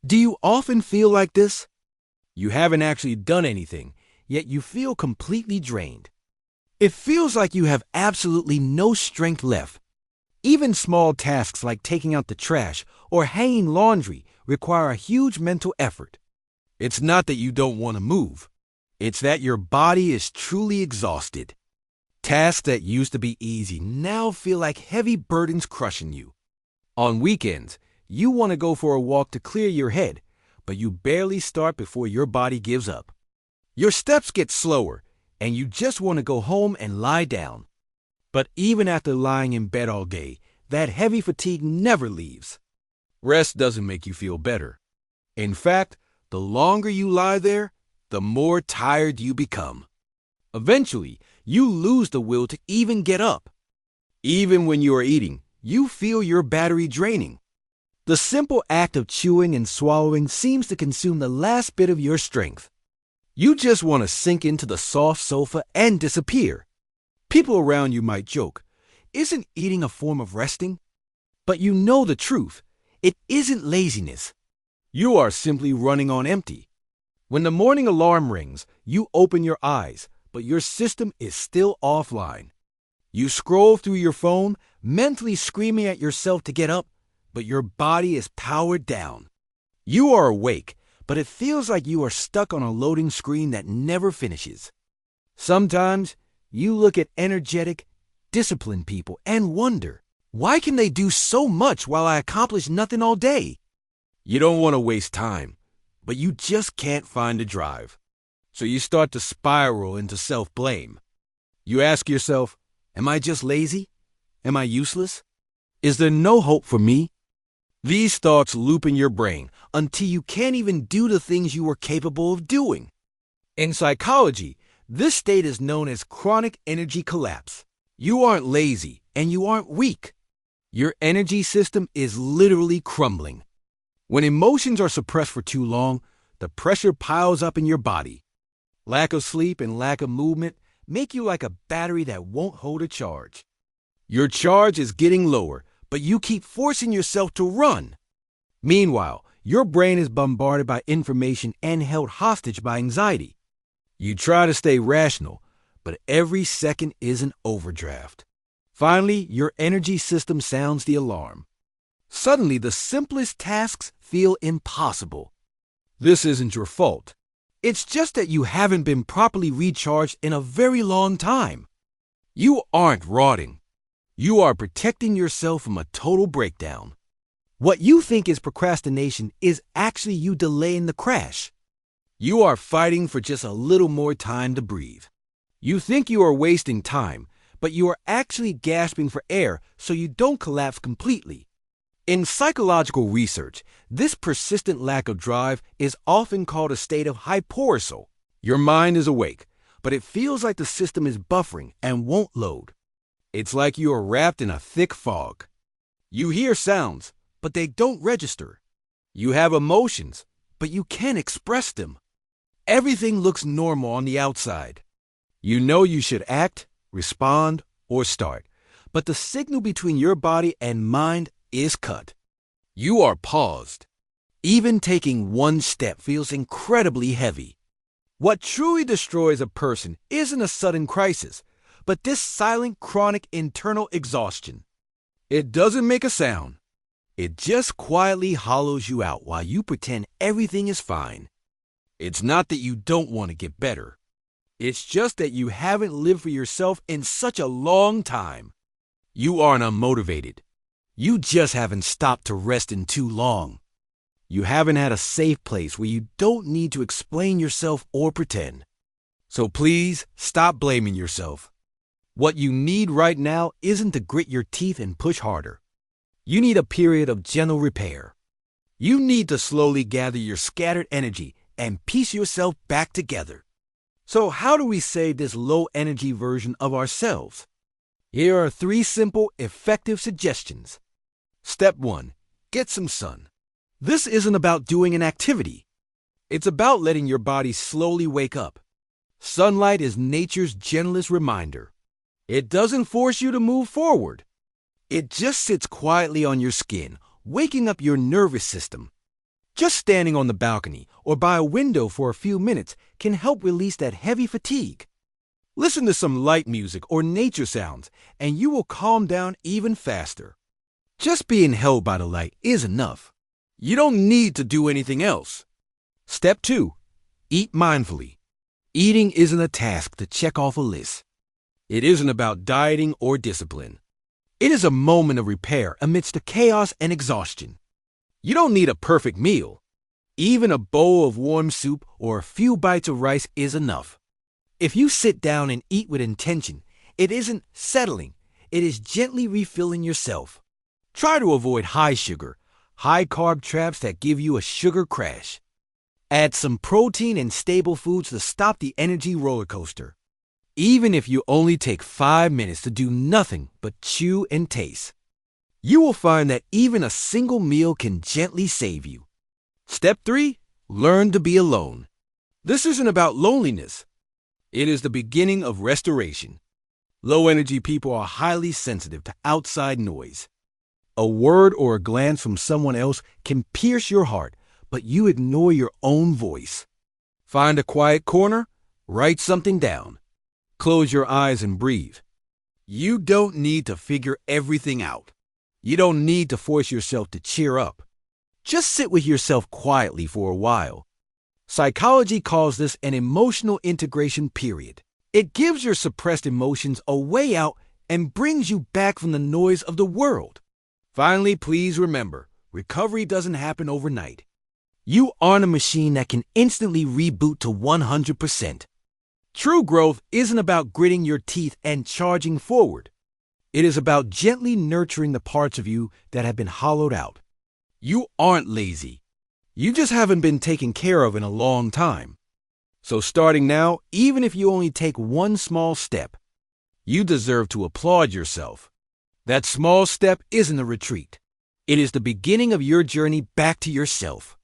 Do you often feel like this? You haven't actually done anything, yet you feel completely drained. It feels like you have absolutely no strength left. Even small tasks like taking out the trash or hanging laundry require a huge mental effort. It's not that you don't want to move. It's that your body is truly exhausted. Tasks that used to be easy now feel like heavy burdens crushing you. On weekends, you want to go for a walk to clear your head, but you barely start before your body gives up. Your steps get slower, and you just want to go home and lie down. But even after lying in bed all day, that heavy fatigue never leaves. Rest doesn't make you feel better. In fact, the longer you lie there, the more tired you become. Eventually, you lose the will to even get up. Even when you are eating, you feel your battery draining. The simple act of chewing and swallowing seems to consume the last bit of your strength. You just want to sink into the soft sofa and disappear. People around you might joke, "Isn't eating a form of resting?" But you know the truth. It isn't laziness. You are simply running on empty. When the morning alarm rings, you open your eyes, but your system is still offline. You scroll through your phone, mentally screaming at yourself to get up, but your body is powered down. You are awake, but it feels like you are stuck on a loading screen that never finishes. Sometimes, you look at energetic, disciplined people and wonder, why can they do so much while I accomplish nothing all day? You don't want to waste time, but you just can't find the drive. So you start to spiral into self-blame. You ask yourself, am I just lazy? Am I useless? Is there no hope for me? These thoughts loop in your brain until you can't even do the things you were capable of doing. In psychology, this state is known as chronic energy collapse. You aren't lazy and you aren't weak. Your energy system is literally crumbling. When emotions are suppressed for too long, the pressure piles up in your body. Lack of sleep and lack of movement make you like a battery that won't hold a charge. Your charge is getting lower, but you keep forcing yourself to run. Meanwhile, your brain is bombarded by information and held hostage by anxiety. You try to stay rational, but every second is an overdraft. Finally, your energy system sounds the alarm. Suddenly, the simplest tasks feel impossible. This isn't your fault. It's just that you haven't been properly recharged in a very long time. You aren't rotting. You are protecting yourself from a total breakdown. What you think is procrastination is actually you delaying the crash. You are fighting for just a little more time to breathe. You think you are wasting time, but you are actually gasping for air so you don't collapse completely. In psychological research, this persistent lack of drive is often called a state of hypoarousal. Your mind is awake, but it feels like the system is buffering and won't load. It's like you are wrapped in a thick fog. You hear sounds, but they don't register. You have emotions, but you can't express them. Everything looks normal on the outside. You know you should act, respond, or start, but the signal between your body and mind is cut. You are paused. Even taking one step feels incredibly heavy. What truly destroys a person isn't a sudden crisis, but this silent, chronic internal exhaustion. It doesn't make a sound. It just quietly hollows you out while you pretend everything is fine. It's not that you don't want to get better. It's just that you haven't lived for yourself in such a long time. You aren't unmotivated. You just haven't stopped to rest in too long. You haven't had a safe place where you don't need to explain yourself or pretend. So please stop blaming yourself. What you need right now isn't to grit your teeth and push harder. You need a period of gentle repair. You need to slowly gather your scattered energy and piece yourself back together. So how do we save this low-energy version of ourselves? Here are 3 simple, effective suggestions. Step 1. Get some sun. This isn't about doing an activity. It's about letting your body slowly wake up. Sunlight is nature's gentlest reminder. It doesn't force you to move forward. It just sits quietly on your skin, waking up your nervous system. Just standing on the balcony or by a window for a few minutes can help release that heavy fatigue. Listen to some light music or nature sounds, and you will calm down even faster. Just being held by the light is enough. You don't need to do anything else. Step 2. Eat mindfully. Eating isn't a task to check off a list. It isn't about dieting or discipline. It is a moment of repair amidst the chaos and exhaustion. You don't need a perfect meal. Even a bowl of warm soup or a few bites of rice is enough. If you sit down and eat with intention, it isn't settling, it is gently refilling yourself. Try to avoid high sugar, high carb traps that give you a sugar crash. Add some protein and stable foods to stop the energy roller coaster. Even if you only take 5 minutes to do nothing but chew and taste, you will find that even a single meal can gently save you. Step 3. Learn to be alone. This isn't about loneliness. It is the beginning of restoration. Low-energy people are highly sensitive to outside noise. A word or a glance from someone else can pierce your heart, but you ignore your own voice. Find a quiet corner, write something down. Close your eyes and breathe. You don't need to figure everything out. You don't need to force yourself to cheer up. Just sit with yourself quietly for a while. Psychology calls this an emotional integration period. It gives your suppressed emotions a way out and brings you back from the noise of the world. Finally, please remember, recovery doesn't happen overnight. You aren't a machine that can instantly reboot to 100%. True growth isn't about gritting your teeth and charging forward. It is about gently nurturing the parts of you that have been hollowed out. You aren't lazy. You just haven't been taken care of in a long time. So starting now, even if you only take one small step, you deserve to applaud yourself. That small step isn't a retreat. It is the beginning of your journey back to yourself.